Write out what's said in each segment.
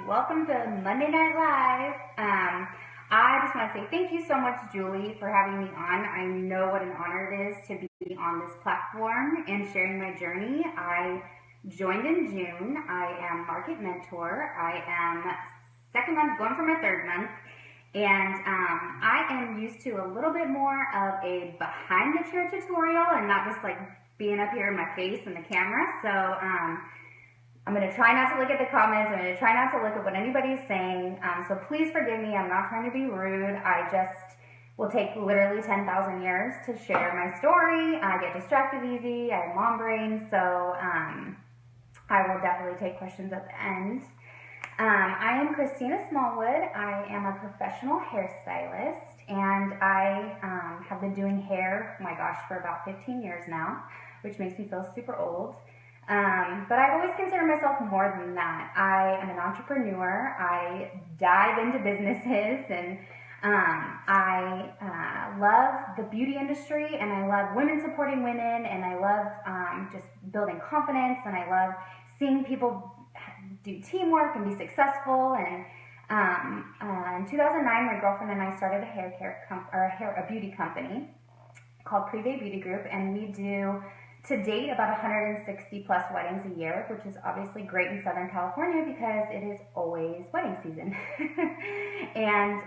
Welcome to Monday Night Live. I just want to say thank you so much, Julie, for having me on. I know what an honor it is to be on this platform and sharing my journey. I joined in June. I am market mentor. I am second month, going for my third month. And I am used to a little bit more of a behind the chair tutorial and not just like being up here in my face and the camera. So I'm going to try not to look at the comments. I'm going to try not to look at what anybody's saying. So please forgive me. I'm not trying to be rude. I just will take literally 10,000 years to share my story. I get distracted easy. I have mom brain. So I will definitely take questions at the end. I am Christina Smallwood. I am a professional hairstylist, and I have been doing hair, oh my gosh, for about 15 years now, which makes me feel super old. But I've always considered myself more than that. I am an entrepreneur. I dive into businesses, and I love the beauty industry, and I love women supporting women, and I love just building confidence, and I love seeing people do teamwork and be successful. And in 2009, my girlfriend and I started a beauty company called Privé Beauty Group, and we do to date about 160 plus weddings a year, which is obviously great in Southern California because it is always wedding season. And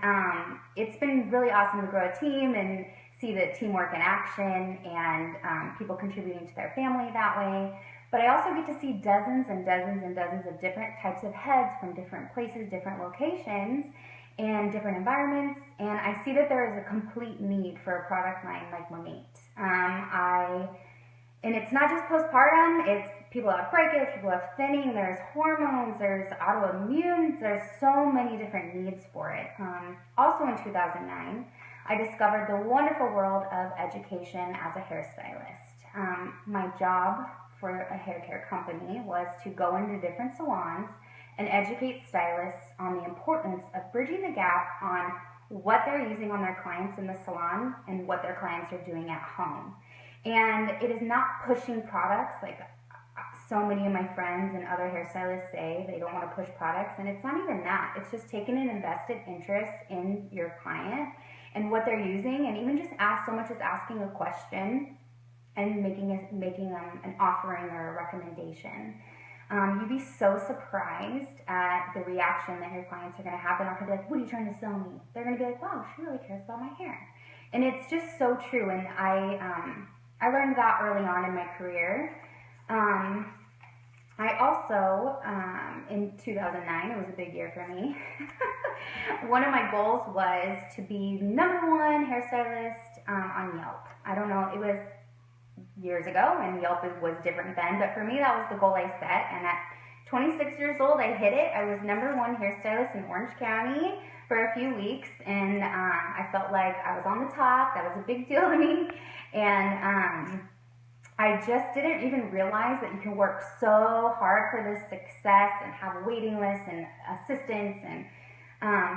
it's been really awesome to grow a team and see the teamwork in action and people contributing to their family that way. But I also get to see dozens and dozens and dozens of different types of heads from different places, different locations, and different environments. And I see that there is a complete need for a product line like Monate. And it's not just postpartum, it's people have breakage, people have thinning, there's hormones, there's autoimmune, there's so many different needs for it. Also in 2009, I discovered the wonderful world of education as a hairstylist. My job for a hair care company was to go into different salons and educate stylists on the importance of bridging the gap on what they're using on their clients in the salon and what their clients are doing at home. And it is not pushing products like so many of my friends and other hairstylists say. They don't want to push products, and it's not even that. It's just taking an invested interest in your client and what they're using, and even just so much as asking a question and making them an offering or a recommendation. You'd be so surprised at the reaction that your clients are going to have. They're not going to be like, what are you trying to sell me? They're going to be like, wow, she really cares about my hair. And it's just so true, and I learned that early on in my career. I also, in 2009, it was a big year for me. One of my goals was to be #1 hairstylist on Yelp. I don't know, it was years ago, and Yelp was different then, but for me, that was the goal I set. And at 26 years old, I hit it. I was #1 hairstylist in Orange County for a few weeks, and I felt like I was on the top. That was a big deal to me, and I just didn't even realize that you can work so hard for this success and have waiting lists and assistants, and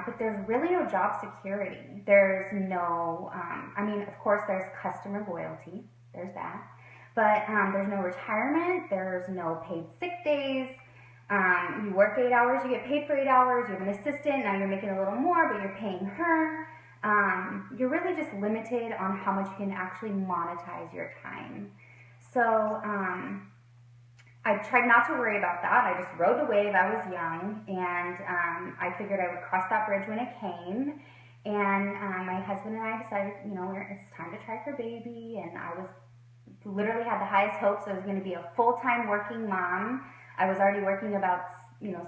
but there's really no job security. There's no, I mean, of course, there's customer loyalty. There's that, but there's no retirement. There's no paid sick days. You work 8 hours, you get paid for 8 hours, you have an assistant, now you're making a little more, but you're paying her. You're really just limited on how much you can actually monetize your time. So I tried not to worry about that. I just rode the wave. I was young, and I figured I would cross that bridge when it came. And my husband and I decided, it's time to try for baby, and I literally had the highest hopes I was going to be a full-time working mom. I was already working about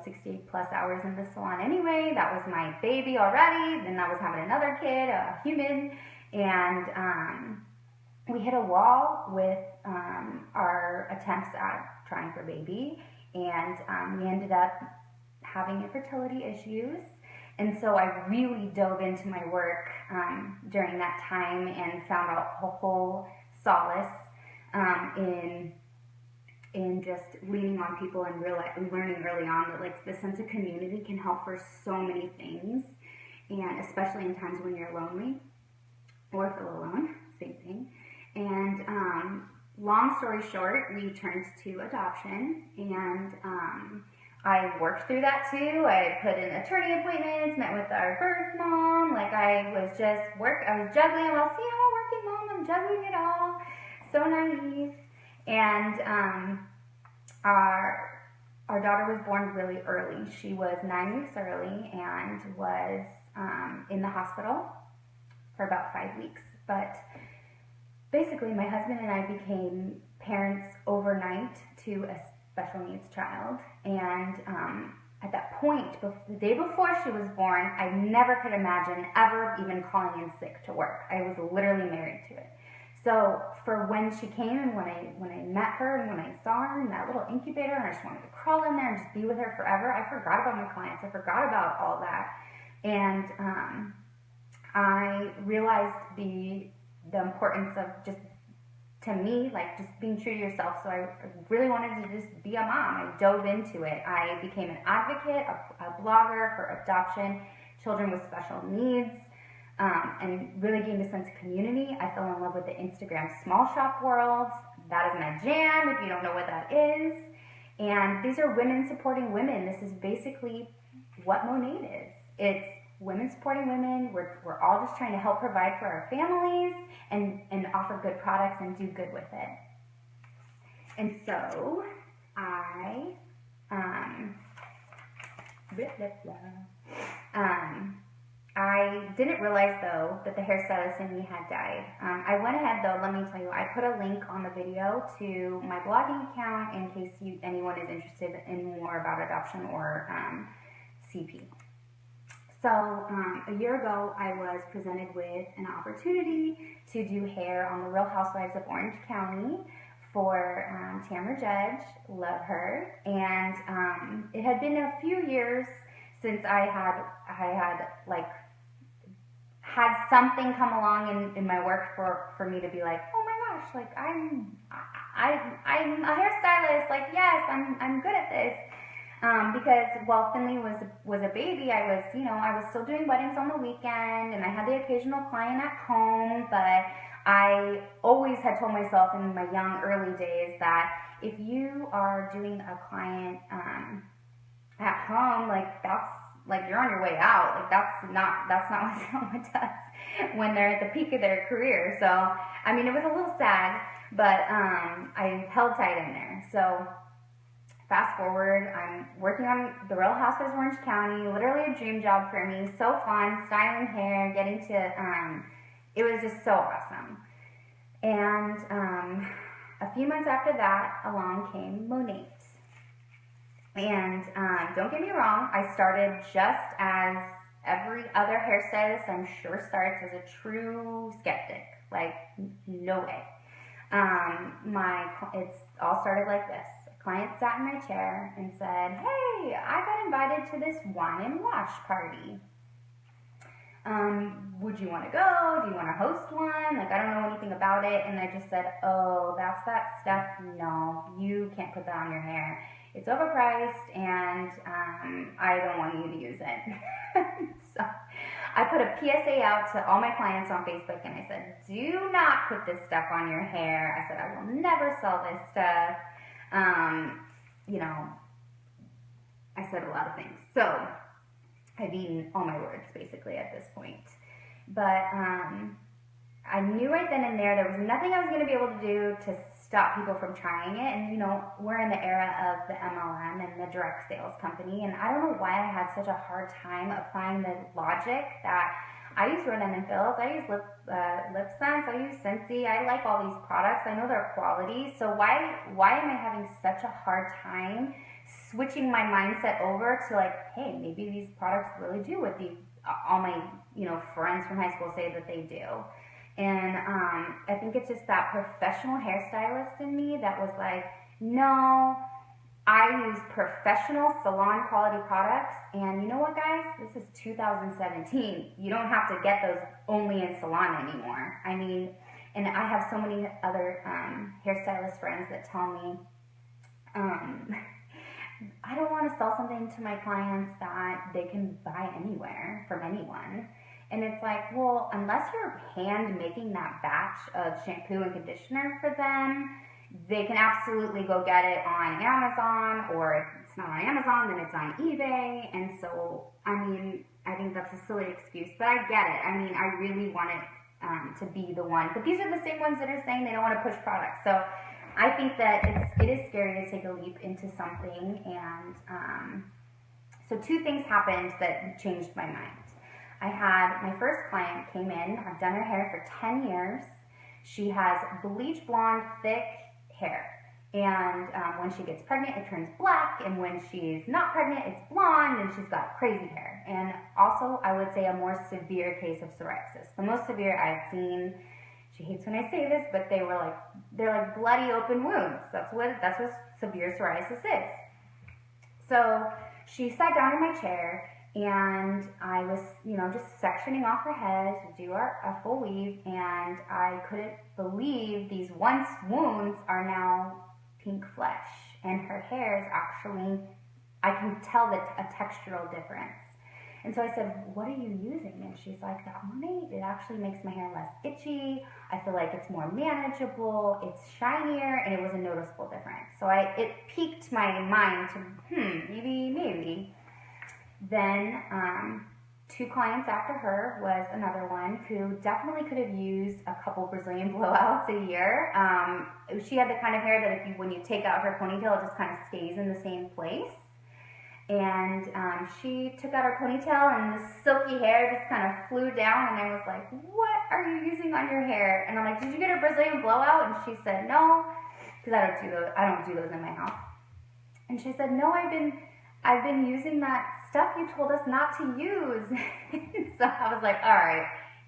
60 plus hours in the salon anyway. That was my baby already. Then I was having another kid, a human, and we hit a wall with our attempts at trying for baby, and we ended up having infertility issues. And so I really dove into my work during that time and found a whole solace in just leaning on people and learning early on that like the sense of community can help for so many things, and especially in times when you're lonely or feel alone, same thing. And long story short, we turned to adoption, and I worked through that too. I put in attorney appointments, met with our birth mom. Like I was juggling. Well, see, I'm a working mom. I'm juggling it all. So naive. And our daughter was born really early. She was 9 weeks early and was in the hospital for about 5 weeks. But basically, my husband and I became parents overnight to a special needs child. And at that point, the day before she was born, I never could imagine ever even calling in sick to work. I was literally married to it. So for when she came and when I met her and when I saw her in that little incubator and I just wanted to crawl in there and just be with her forever, I forgot about my clients. I forgot about all that. And I realized the importance of just, to me, like just being true to yourself. So I really wanted to just be a mom. I dove into it. I became an advocate, a blogger for adoption, children with special needs, and really gained a sense of community. I fell in love with the Instagram small shop world. That is my jam, if you don't know what that is. And these are women supporting women. This is basically what Monate is. It's women supporting women. We're all just trying to help provide for our families and offer good products and do good with it. And so I didn't realize though that the hairstylist in me had died. I went ahead though, let me tell you, I put a link on the video to my blogging account in case anyone is interested in more about adoption or CP. So a year ago, I was presented with an opportunity to do hair on the Real Housewives of Orange County for Tamra Judge, love her, and it had been a few years since I had something come along in my work for me to be like, oh my gosh, like I'm a hairstylist, like yes, I'm good at this. Because while Finley was a baby, I was still doing weddings on the weekend, and I had the occasional client at home, but I always had told myself in my young early days that if you are doing a client at home, like that's like you're on your way out. Like that's not what someone does when they're at the peak of their career. So I mean, it was a little sad, but I held tight in there. So fast forward, I'm working on the Real Housewives of Orange County, literally a dream job for me. So fun, styling hair, getting to, it was just so awesome. And a few months after that, along came Monate. And don't get me wrong, I started just as every other hairstylist I'm sure starts, as a true skeptic. Like, no way. It's all started like this. Client sat in my chair and said, hey, I got invited to this wine and wash party. Would you want to go? Do you want to host one? Like, I don't know anything about it. And I just said, oh, that's that stuff. No, you can't put that on your hair. It's overpriced and I don't want you to use it. So I put a PSA out to all my clients on Facebook and I said, do not put this stuff on your hair. I said, I will never sell this stuff. I said a lot of things. So I've eaten all my words basically at this point. But I knew right then and there was nothing I was going to be able to do to stop people from trying it. And we're in the era of the MLM and the direct sales company. And I don't know why I had such a hard time applying the logic that I use Ronan & Fills, I use Lip Sense, I use Scentsy, I like all these products, I know their quality, so why am I having such a hard time switching my mindset over to like, hey, maybe these products really do what all my friends from high school say that they do. And I think it's just that professional hairstylist in me that was like, no, I use professional salon quality products, and you know what, guys? This is 2017. You don't have to get those only in salon anymore. I mean, and I have so many other hairstylist friends that tell me, I don't want to sell something to my clients that they can buy anywhere from anyone. And it's like, well, unless you're hand making that batch of shampoo and conditioner for them, they can absolutely go get it on Amazon or it's not on Amazon, then it's on eBay. And so, I mean, I think that's a silly excuse, but I get it. I mean, I really want it to be the one. But these are the same ones that are saying they don't want to push products. So I think that it is scary to take a leap into something. And so two things happened that changed my mind. I had my first client came in. I've done her hair for 10 years. She has bleach blonde, thick hair. And when she gets pregnant, it turns black. And when she's not pregnant, it's blonde. And she's got crazy hair. And also, I would say a more severe case of psoriasis. The most severe I've seen. She hates when I say this, but they're like bloody open wounds. That's what severe psoriasis is. So she sat down in my chair, and I was, just sectioning off her head to do a full weave, and I couldn't believe these once wounds are now pink flesh, and her hair is actually, I can tell a textural difference. And so I said, what are you using? And she's like, that one, it actually makes my hair less itchy. I feel like it's more manageable. It's shinier, and it was a noticeable difference. So it piqued my mind to, maybe. Then 2 clients after her was another one who definitely could have used a couple Brazilian blowouts a year. She had the kind of hair that when you take out her ponytail, it just kind of stays in the same place. And she took out her ponytail, and the silky hair just kind of flew down, and I was like, what are you using on your hair? And I'm like, did you get a Brazilian blowout? And she said, no, because I don't do those in my house. And she said, no, I've been using that stuff you told us not to use. So I was like, all right,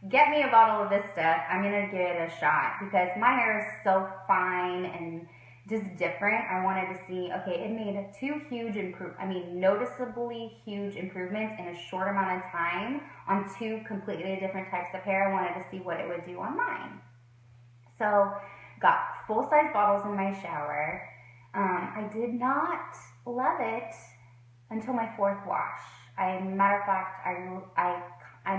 get me a bottle of this stuff. I'm going to give it a shot, because my hair is so fine and just different. I wanted to see, okay, it made 2 noticeably huge improvements in a short amount of time on 2 completely different types of hair. I wanted to see what it would do on mine. So got full-size bottles in my shower. I did not love it until my 4th wash. Matter of fact, I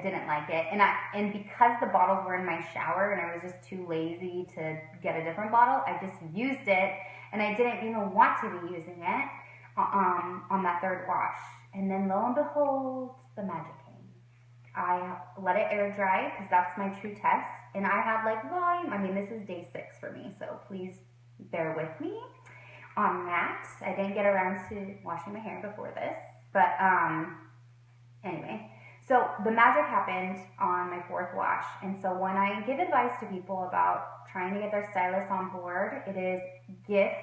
didn't like it, and because the bottles were in my shower and I was just too lazy to get a different bottle, I just used it, and I didn't even want to be using it on that 3rd wash. And then lo and behold, the magic came. I let it air dry, because that's my true test, and I had volume. This is day 6 for me, so please bear with me on that. I didn't get around to washing my hair before this, but anyway. So the magic happened on my 4th wash, and so when I give advice to people about trying to get their stylist on board, it is gift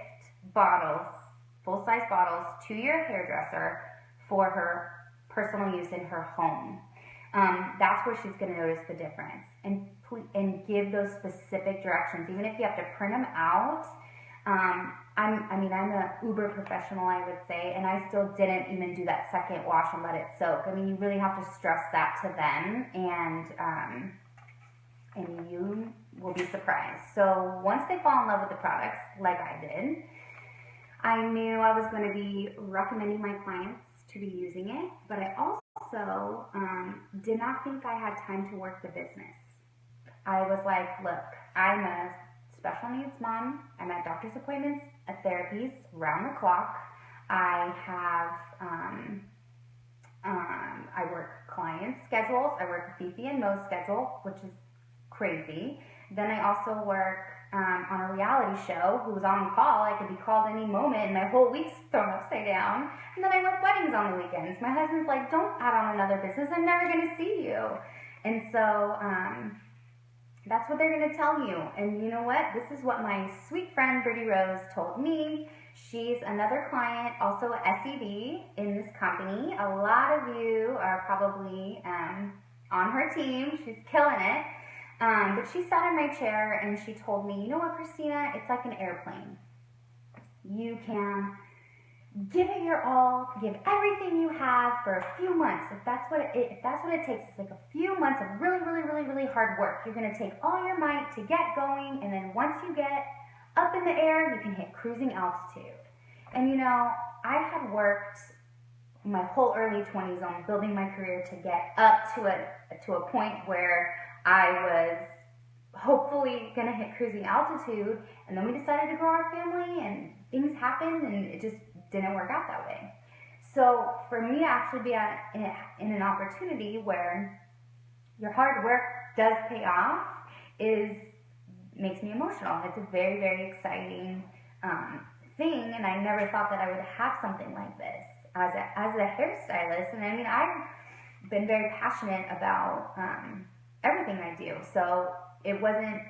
bottles, full-size bottles, to your hairdresser for her personal use in her home. That's where she's going to notice the difference, and give those specific directions, even if you have to print them out. I'm an uber professional, I would say, and I still didn't even do that 2nd wash and let it soak. You really have to stress that to them, and you will be surprised. So once they fall in love with the products, like I did, I knew I was going to be recommending my clients to be using it, but I also did not think I had time to work the business. I was like, look, I'm a special needs mom. I'm at doctor's appointments, at therapies, round the clock. I have, I work client schedules. I work Fifi and Mo's schedule, which is crazy. Then I also work on a reality show who's on call. I could be called any moment, and my whole week's thrown upside down. And then I work weddings on the weekends. My husband's like, don't add on another business. I'm never going to see you. And so, that's what they're going to tell you. And you know what? This is what my sweet friend Brittany Rose told me. She's another client, also a SED in this company. A lot of you are probably on her team. She's killing it. But she sat in my chair and she told me, you know what, Christina? It's like an airplane. You can give it your all, give everything you have for a few months. If that's what it takes, it's like a few months of really, really, really, really hard work. You're going to take all your might to get going, and then once you get up in the air, you can hit cruising altitude. And I had worked my whole early 20s on building my career to get up to a point where I was hopefully going to hit cruising altitude, and then we decided to grow our family, and things happened, and it just didn't work out that way. So for me to actually be in an opportunity where your hard work does pay off makes me emotional. It's a very, very exciting thing, and I never thought that I would have something like this as a hairstylist. And I mean, I've been very passionate about everything I do, so it wasn't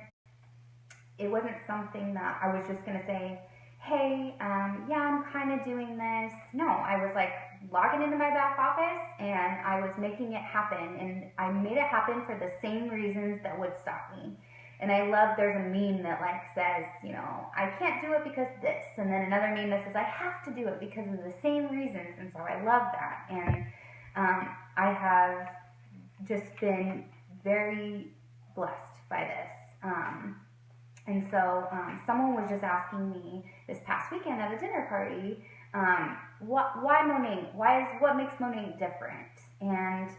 something that I was just gonna say, hey, yeah, I'm kind of doing this. No, I was like logging into my back office and I was making it happen, and I made it happen for the same reasons that would stop me. And I love, there's a meme that like says, you know, I can't do it because this, and then another meme that says I have to do it because of the same reasons. And so I love that, and I have just been very blessed by this. And so someone was just asking me this past weekend at a dinner party, why Monet? What makes Monet different? And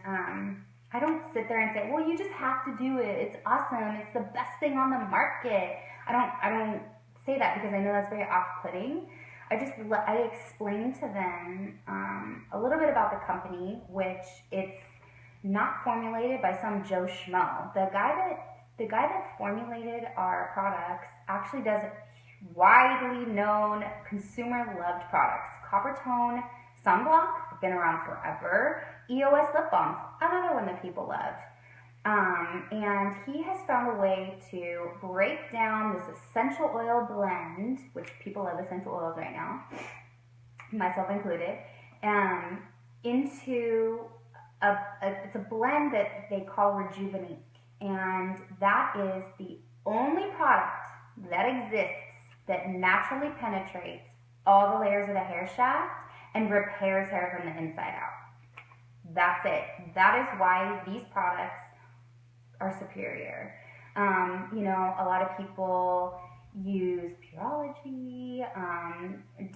I don't sit there and say, well, you just have to do it. It's awesome. It's the best thing on the market. I don't say that because I know that's very off-putting. I explain to them a little bit about the company, which it's not formulated by some Joe Schmo. The guy that formulated our products actually does widely known, consumer-loved products. Copper Tone Sunblock, been around forever. EOS Lip Balms, another one that people love. And he has found a way to break down this essential oil blend, which people love essential oils right now, myself included, into it's a blend that they call Rejuvenate. And that is the only product that exists that naturally penetrates all the layers of the hair shaft and repairs hair from the inside out. That's it. That is why these products are superior. You know, a lot of people use Pureology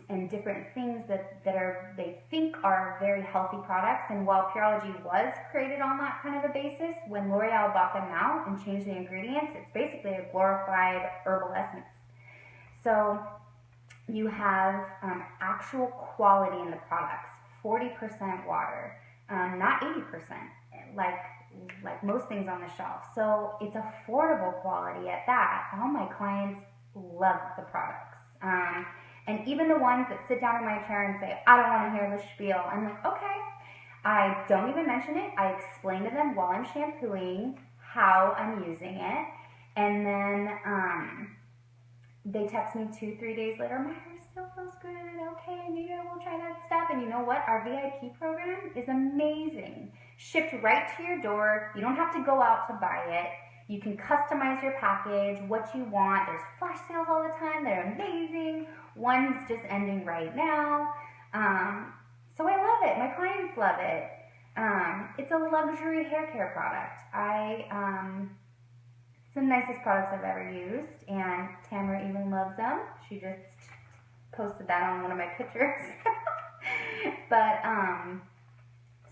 and different things that they think are very healthy products. And while Pureology was created on that kind of a basis, when L'Oreal bought them out and changed the ingredients, it's basically a glorified herbal essence. So you have actual quality in the products, 40% water, not 80%, like most things on the shelf. So it's affordable quality at that. All my clients love the products. And even the ones that sit down in my chair and say, I don't want to hear the spiel, I'm like, okay. I don't even mention it. I explain to them while I'm shampooing how I'm using it. And then they text me 2-3 days later, my hair still feels good. Okay, maybe I will try that stuff. And you know what? Our VIP program is amazing. Shipped right to your door. You don't have to go out to buy it. You can customize your package, what you want. There's flash sales all the time. They're amazing. One's just ending right now. So I love it. My clients love it. It's a luxury hair care product. It's the nicest products I've ever used, and Tamara even loves them. She just posted that on one of my pictures. But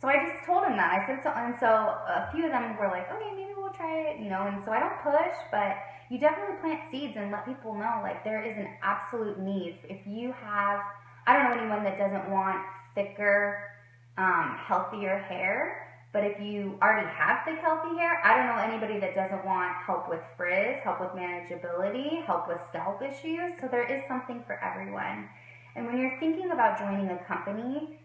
so I just told him that. I said so, and so a few of them were like, okay, maybe we'll try it, you know. And so I don't push, but you definitely plant seeds and let people know, like, there is an absolute need. If you have, I don't know anyone that doesn't want thicker, healthier hair. But if you already have thick, healthy hair, I don't know anybody that doesn't want help with frizz, help with manageability, help with scalp issues. So there is something for everyone. And when you're thinking about joining a company,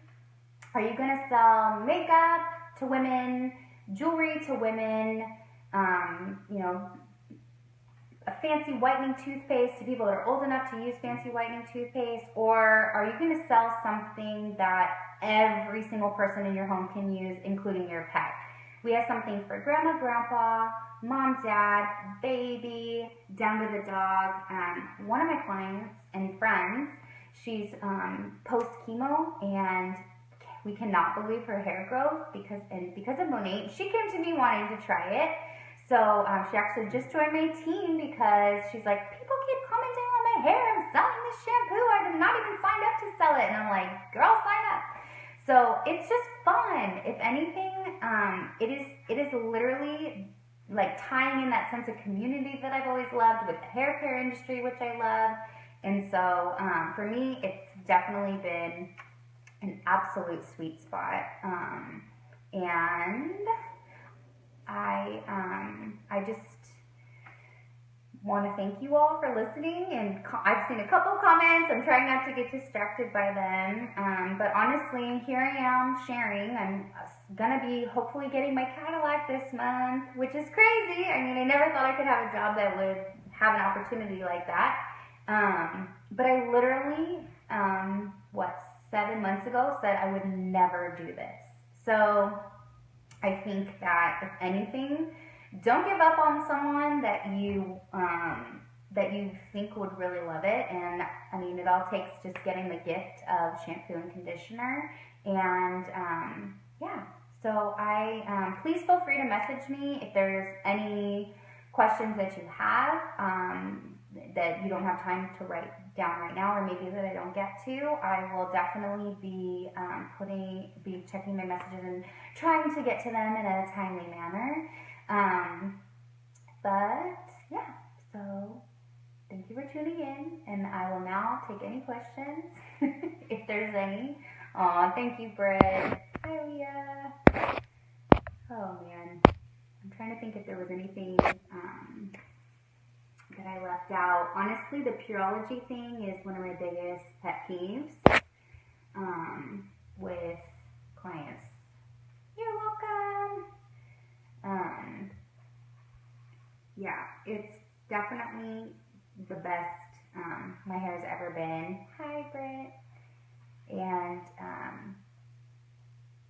are you going to sell makeup to women, jewelry to women, you know, a fancy whitening toothpaste to people that are old enough to use fancy whitening toothpaste? Or are you going to sell something that every single person in your home can use, including your pet? We have something for grandma, grandpa, mom, dad, baby, down to the dog. One of my clients and friends, she's post-chemo, and we cannot believe her hair growth because of Monet. She came to me wanting to try it. So she actually just joined my team because she's like, people keep commenting on my hair. I'm selling this shampoo. I'm not even signed up to sell it. And I'm like, girl, sign up. So it's just fun. If anything, it is literally like tying in that sense of community that I've always loved with the hair care industry, which I love. And so for me, it's definitely been an absolute sweet spot. And I just want to thank you all for listening, and I've seen a couple comments. I'm trying not to get distracted by them, but honestly, here I am sharing. I'm gonna be hopefully getting my Cadillac this month, which is crazy. I mean, I never thought I could have a job that would have an opportunity like that. But I literally, 7 months ago said I would never do this. So I think that if anything, don't give up on someone that you think would really love it. And I mean, it all takes just getting the gift of shampoo and conditioner. And yeah, so please feel free to message me if there's any questions that you have that you don't have time to write down right now, or maybe that I don't get to. I will definitely be checking my messages and trying to get to them in a timely manner. But yeah, so thank you for tuning in, and I will now take any questions if there's any. Aw, thank you, Britt. Hi, Leah. Oh man, I'm trying to think if there was anything that I left out. Honestly, the Pureology thing is one of my biggest pet peeves with clients. You're welcome. Yeah, it's definitely the best my hair's ever been. Hi, Britt. And,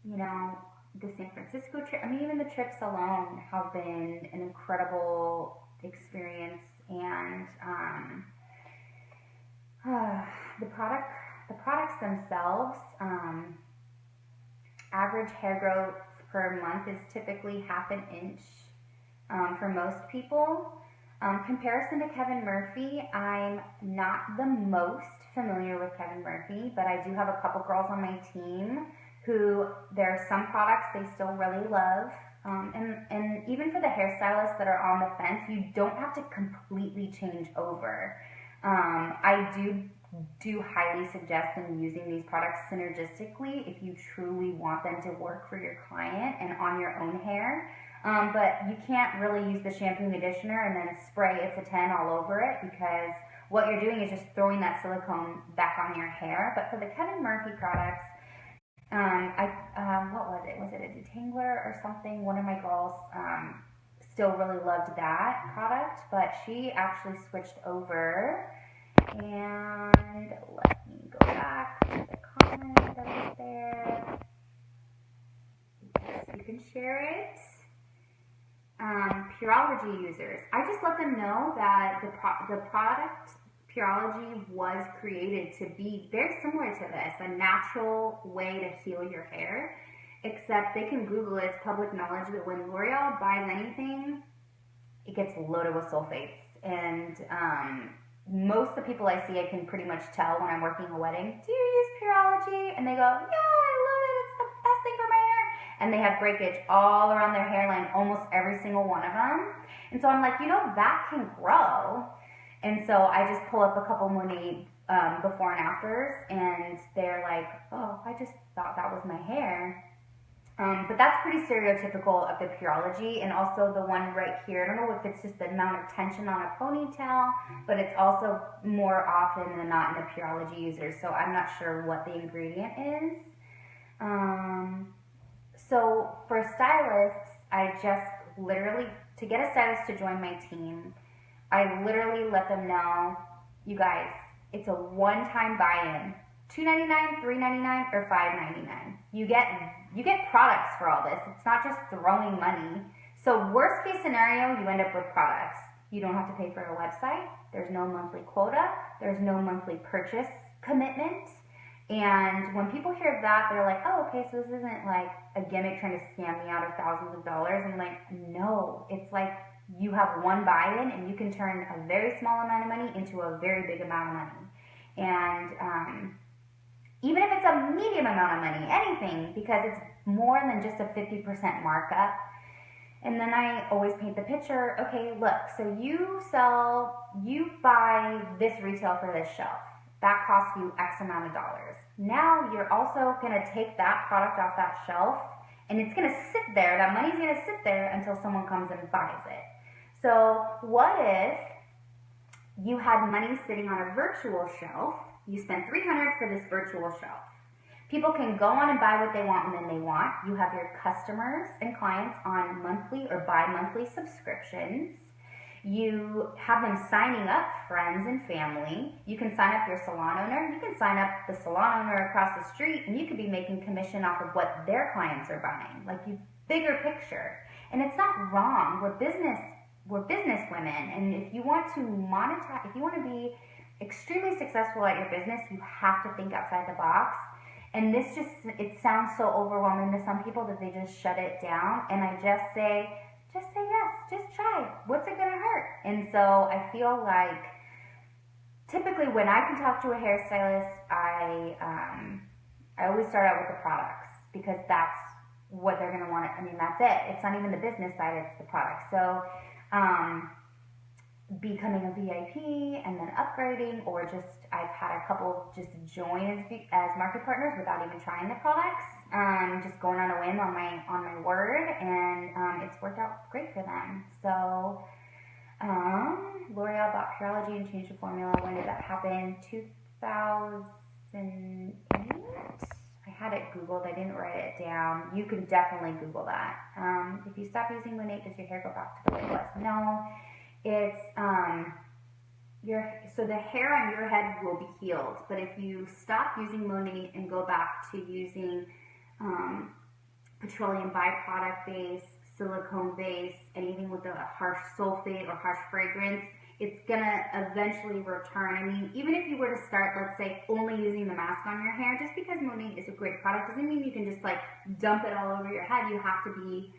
you know, the San Francisco trip, I mean, even the trips alone have been an incredible experience. And the products themselves, average hair growth per month is typically half an inch for most people. Comparison to Kevin Murphy, I'm not the most familiar with Kevin Murphy, but I do have a couple girls on my team who there are some products they still really love. And even for the hairstylists that are on the fence, you don't have to completely change over. I do highly suggest them using these products synergistically if you truly want them to work for your client and on your own hair. But you can't really use the shampoo and conditioner and then spray It's a 10 all over it, because what you're doing is just throwing that silicone back on your hair. But for the Kevin Murphy products, what was it? Was it a detangler or something? One of my girls still really loved that product, but she actually switched over. And let me go back to the comment that was there. Yes, you can share it. Pureology users, I just let them know that the product Pureology was created to be very similar to this, a natural way to heal your hair, except they can Google it. It's public knowledge that when L'Oreal buys anything, it gets loaded with sulfates. And most of the people I see, I can pretty much tell when I'm working a wedding, do you use Pureology? And they go, yeah, I love it, it's the best thing for my hair. And they have breakage all around their hairline, almost every single one of them. And so I'm like, that can grow. And so I just pull up a couple Monat before and afters, and they're like, oh, I just thought that was my hair. But that's pretty stereotypical of the Pureology, and also the one right here. I don't know if it's just the amount of tension on a ponytail, but it's also more often than not in the Pureology users, so I'm not sure what the ingredient is. So for stylists, I just literally, to get a stylist to join my team, I literally let them know, you guys, it's a one-time buy-in. $2.99, $3.99, or $5.99. You get products for all this. It's not just throwing money. So worst case scenario, you end up with products. You don't have to pay for a website. There's no monthly quota. There's no monthly purchase commitment. And when people hear that, they're like, oh, okay, so this isn't like a gimmick trying to scam me out of thousands of dollars. I'm like, no, it's like you have one buy-in and you can turn a very small amount of money into a very big amount of money. And even if it's a medium amount of money, anything, because it's more than just a 50% markup. And then I always paint the picture, okay, look, so you buy this retail for this shelf. that costs you X amount of dollars. Now you're also going to take that product off that shelf, and it's going to sit there. That money's going to sit there until someone comes and buys it. So what if you had money sitting on a virtual shelf? You spent $300 for this virtual shelf. People can go on and buy what they want when they want. You have your customers and clients on monthly or bi-monthly subscriptions. You have them signing up, friends and family. You can sign up your salon owner. You can sign up the salon owner across the street, and you could be making commission off of what their clients are buying. Like, you bigger picture. And it's not wrong. We're business women, and if you want to monetize, if you want to be extremely successful at your business, you have to think outside the box. And this it sounds so overwhelming to some people that they just shut it down. And I just say yes, just try. What's it gonna hurt? And so I feel like typically when I can talk to a hairstylist, I always start out with the products, because that's what they're gonna want. I mean, that's it. It's not even the business side, it's the product. So becoming a VIP and then upgrading, or just I've had a couple just join as market partners without even trying the products, just going on a whim on my word, and it's worked out great for them. So L'Oreal bought Pureology and changed the formula. When did that happen? 2008. I had it Googled. I didn't write it down. You can definitely Google that. If you stop using Monate, does your hair go back to the way it was? No. It's so the hair on your head will be healed, but if you stop using Monate and go back to using petroleum byproduct base, silicone base, anything with a harsh sulfate or harsh fragrance, it's gonna eventually return. I mean, even if you were to start, let's say, only using the mask on your hair, just because Monate is a great product doesn't mean you can just like dump it all over your head. You have to be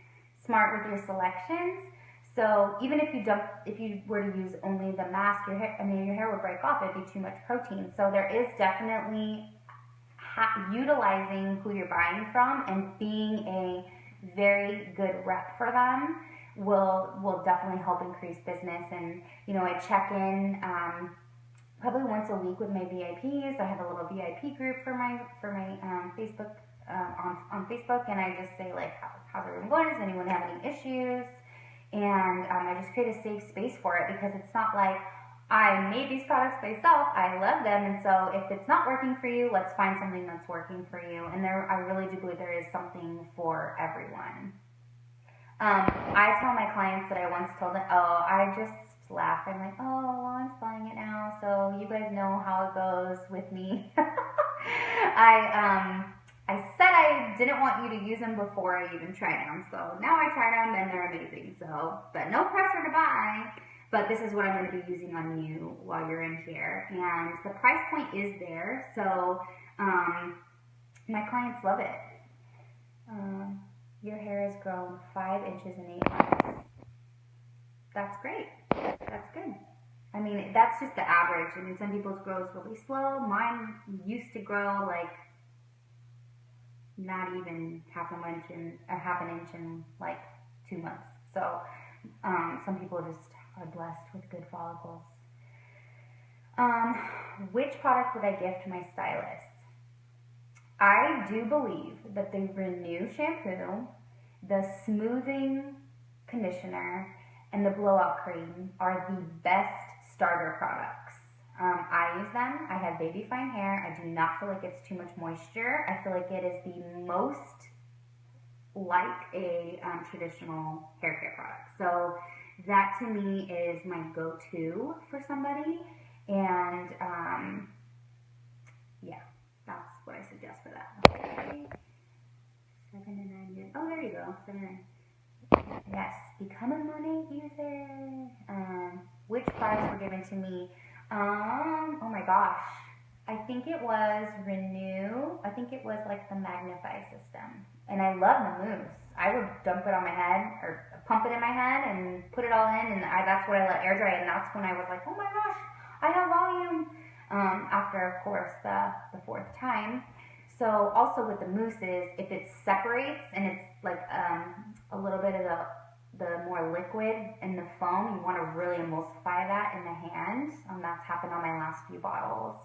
smart with your selections. So even if you were to use only the mask, your hair would break off. It'd be too much protein. So there is definitely utilizing who you're buying from and being a very good rep for them will definitely help increase business. And I check in probably once a week with my VIPs. I have a little VIP group for my Facebook on Facebook, and I just say like, how's everyone going? Does anyone have any issues? And I just create a safe space for it, because it's not like I made these products myself. I love them, and so if it's not working for you, let's find something that's working for you. And I really do believe there is something for everyone. I tell my clients that I once told them, I just laugh. I'm like, well, I'm selling it now, so you guys know how it goes with me. I said I didn't want you to use them before I even tried them, so now I tried them and they're amazing. So, but no pressure to buy. But this is what I'm going to be using on you while you're in here, and the price point is there. So, my clients love it. Your hair has grown 5 inches in 8 months. That's great. That's good. I mean, that's just the average. I mean, some people's grows really slow. Mine used to grow like not even half an inch in like 2 months. So some people just are blessed with good follicles. Which product would I gift my stylist? I do believe that the Renew shampoo, the smoothing conditioner, and the blowout cream are the best starter products. I use them. I have baby fine hair. I do not feel like it's too much moisture. I feel like it is the most like a traditional hair care product. So that to me is my go-to for somebody. And yeah, that's what I suggest for that. Okay. 7 to 9 years. Oh, there you go. 7 to 9. Yes, become a Monate user. Which products were given to me? Oh my gosh. I think it was Renew. I think it was like the Magnify system. And I love the mousse. I would dump it on my head or pump it in my head and put it all in, and that's what I let air dry. And that's when I was like, oh my gosh, I have volume. After, of course, the 4th time. So also with the mousses, if it separates and it's like a little bit of the more liquid and the foam, you want to really emulsify that in the hand. That's happened on my last few bottles.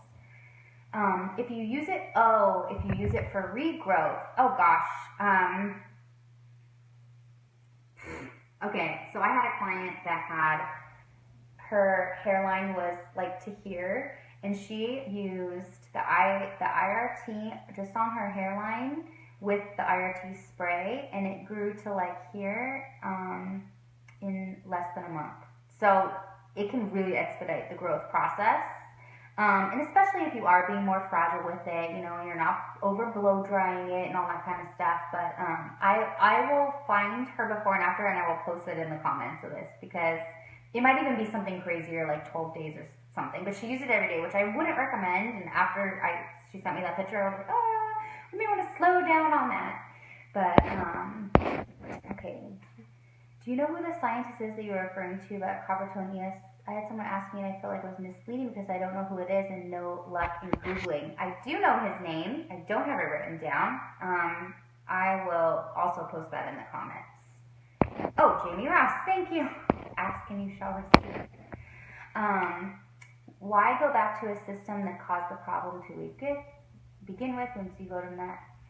If you use it, if you use it for regrowth, oh gosh. Okay, so I had a client that had, her hairline was like to here, and she used the IRT just on her hairline with the IRT spray, and it grew to like here in less than a month. So it can really expedite the growth process. And especially if you are being more fragile with it, you know, and you're not over blow drying it and all that kind of stuff. But I will find her before and after, and I will post it in the comments of this, because it might even be something crazier like 12 days or something. But she used it every day, which I wouldn't recommend. And after she sent me that picture, I was like, I may want to slow down on that. But okay. Do you know who the scientist is that you were referring to about Copernicus? I had someone ask me, and I feel like it was misleading because I don't know who it is and no luck in Googling. I do know his name. I don't have it written down. I will also post that in the comments. Oh, Jamie Ross, thank you. Ask and you shall receive. Why go back to a system that caused the problem to begin with? Once you go to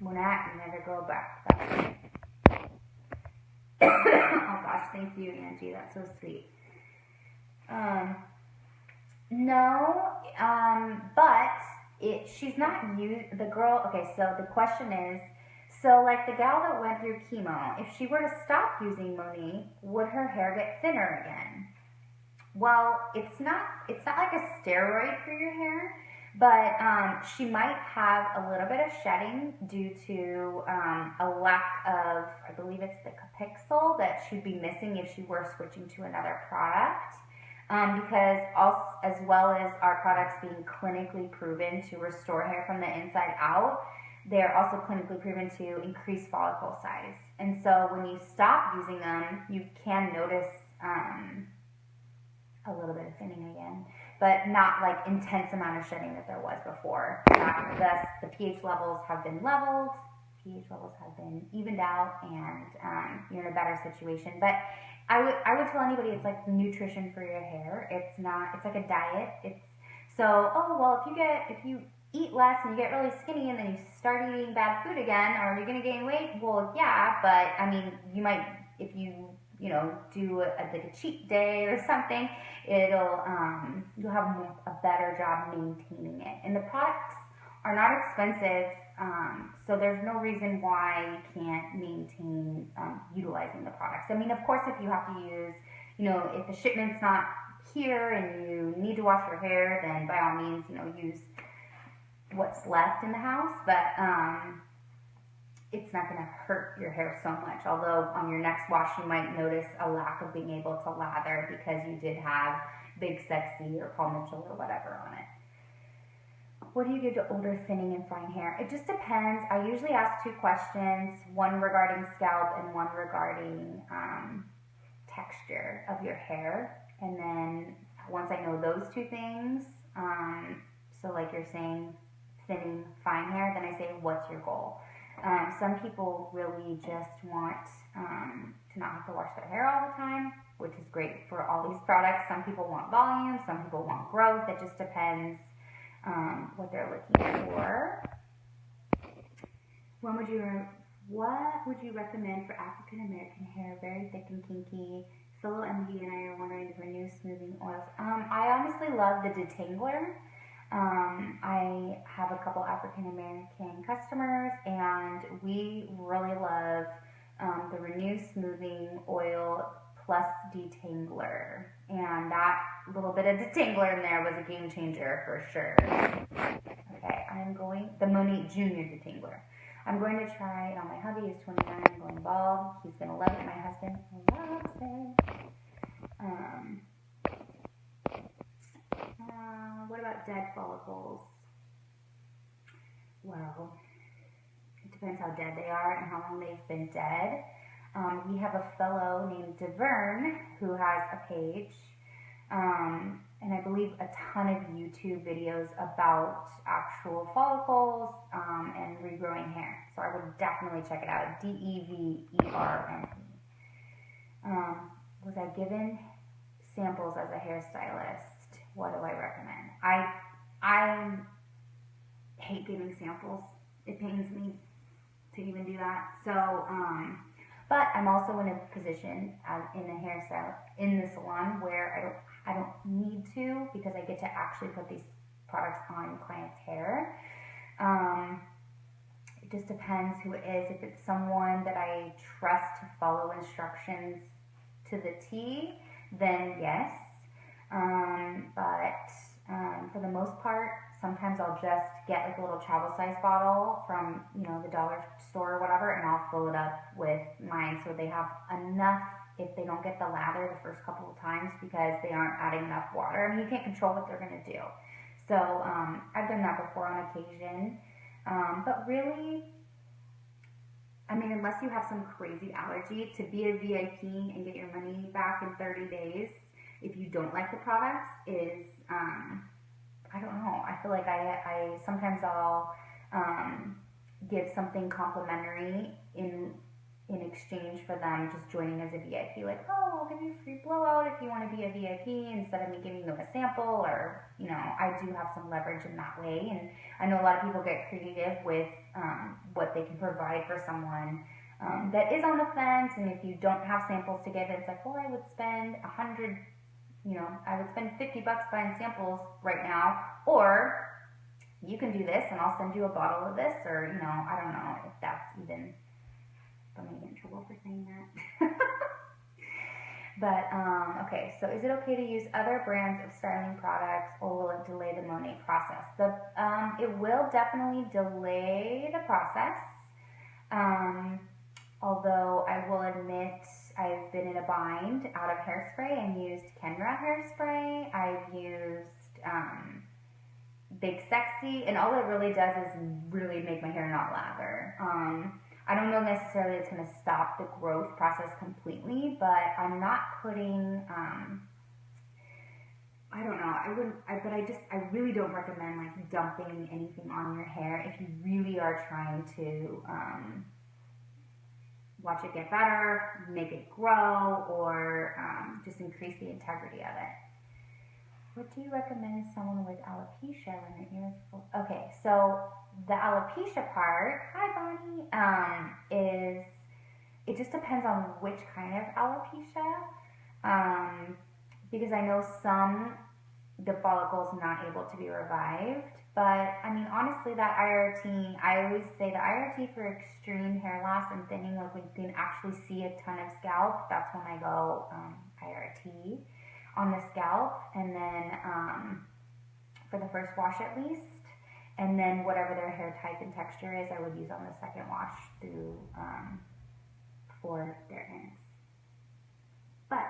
Monat, you never go back. That's right. Oh gosh, thank you, Angie. That's so sweet. No, but she's not the girl. Okay, so the question is, so like the gal that went through chemo, if she were to stop using Monique, would her hair get thinner again? Well, it's not like a steroid for your hair, but she might have a little bit of shedding due to a lack of, I believe it's the capixyl that she'd be missing if she were switching to another product. Because also, as well as our products being clinically proven to restore hair from the inside out, they're also clinically proven to increase follicle size. And so when you stop using them, you can notice a little bit of thinning again, but not like intense amount of shedding that there was before. Thus, the pH levels have been leveled, pH levels have been evened out, and you're in a better situation. But I would tell anybody it's like nutrition for your hair. It's like a diet. If you eat less and you get really skinny and then you start eating bad food again, are you going to gain weight? Well, yeah, but I mean, you might, if you do like a cheat day or something, you'll have a better job maintaining it. And the products are not expensive, so there's no reason why you can't maintain utilizing the products. I mean, of course, if you have to use, if the shipment's not here and you need to wash your hair, then by all means, use what's left in the house. But it's not going to hurt your hair so much. Although on your next wash, you might notice a lack of being able to lather because you did have Big Sexy or Paul Mitchell or whatever on it. What do you give to older, thinning, and fine hair? It just depends. I usually ask 2 questions, one regarding scalp and one regarding texture of your hair. And then once I know those 2 things, so like you're saying thinning, fine hair, then I say, what's your goal? Some people really just want to not have to wash their hair all the time, which is great for all these products. Some people want volume, some people want growth. It just depends what they're looking for. What would you recommend for African American hair, very thick and kinky? Fellow MD and I are wondering for new smoothing oils. I honestly love the detangler. I have a couple African American customers, and we really love the Renew Smoothing Oil plus Detangler. And that little bit of detangler in there was a game changer for sure. Okay, the Monique Junior Detangler. I'm going to try it on my hubby. He's 29, I'm going bald. He's going to love it. My husband loves it. What about dead follicles? Well, it depends how dead they are and how long they've been dead. We have a fellow named DeVern who has a page, and I believe a ton of YouTube videos about actual follicles and regrowing hair. So I would definitely check it out. DEVERN. Was I given samples as a hairstylist? What do I recommend? hate giving samples. It pains me to even do that. So, but I'm also in a position in a hairstyle in the salon where I don't need to, because I get to actually put these products on clients' hair. It just depends who it is. If it's someone that I trust to follow instructions to the T, then yes. But for the most part, sometimes I'll just get like a little travel size bottle from, you know, the dollar store or whatever, and I'll fill it up with mine so they have enough if they don't get the lather the first couple of times, because they aren't adding enough water. I mean, you can't control what they're going to do. So I've done that before on occasion. But really, I mean, unless you have some crazy allergy, to be a VIP and get your money back in 30 days if you don't like the products is, I don't know. I feel like I sometimes I'll give something complimentary in exchange for them just joining as a VIP. Like, oh, I'll give you a free blowout if you want to be a VIP instead of me giving them a sample, or, you know, I do have some leverage in that way. And I know a lot of people get creative with what they can provide for someone that is on the fence. And if you don't have samples to give, it's like, well, I would spend I would spend $50 buying samples right now, or you can do this and I'll send you a bottle of this, or, you know, I don't know if that's even, I'm going to get in trouble for saying that. But, okay, so is it okay to use other brands of styling products, or will it delay the Monet process? It will definitely delay the process, although I will admit I've been in a bind out of hairspray and used Kenra hairspray. I've used Big Sexy, and all it really does is really make my hair not lather. I don't know necessarily it's going to stop the growth process completely, but I'm not putting, I don't know, I really don't recommend like dumping anything on your hair if you really are trying to watch it get better, make it grow, or just increase the integrity of it. What do you recommend someone with alopecia when their ears full? Okay, so the alopecia part, hi Bonnie, is, it just depends on which kind of alopecia, because I know some, the follicle's not able to be revived, but I mean, honestly, that IRT, I always say the IRT for extreme hair loss and thinning, like when you can actually see a ton of scalp, that's when I go IRT on the scalp, and then for the first wash at least, and then whatever their hair type and texture is, I would use on the second wash through for their ends. But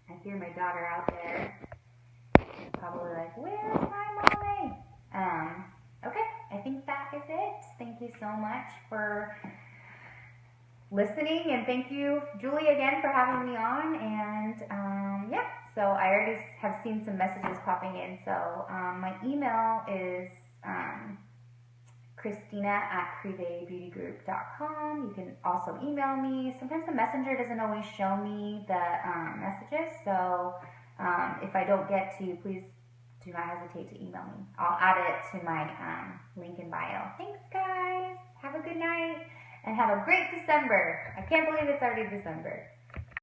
I hear my daughter out there probably like, where's my mommy? Okay, I think that is it. Thank you so much for listening, and thank you, Julie, again for having me on. And yeah, so I already have seen some messages popping in. So my email is CHRISTINA@privébeautygroup.com. You can also email me. Sometimes the messenger doesn't always show me the messages, so if I don't get to you, please do not hesitate to email me. I'll add it to my link in bio. Thanks, guys. Have a good night, and have a great December. I can't believe it's already December.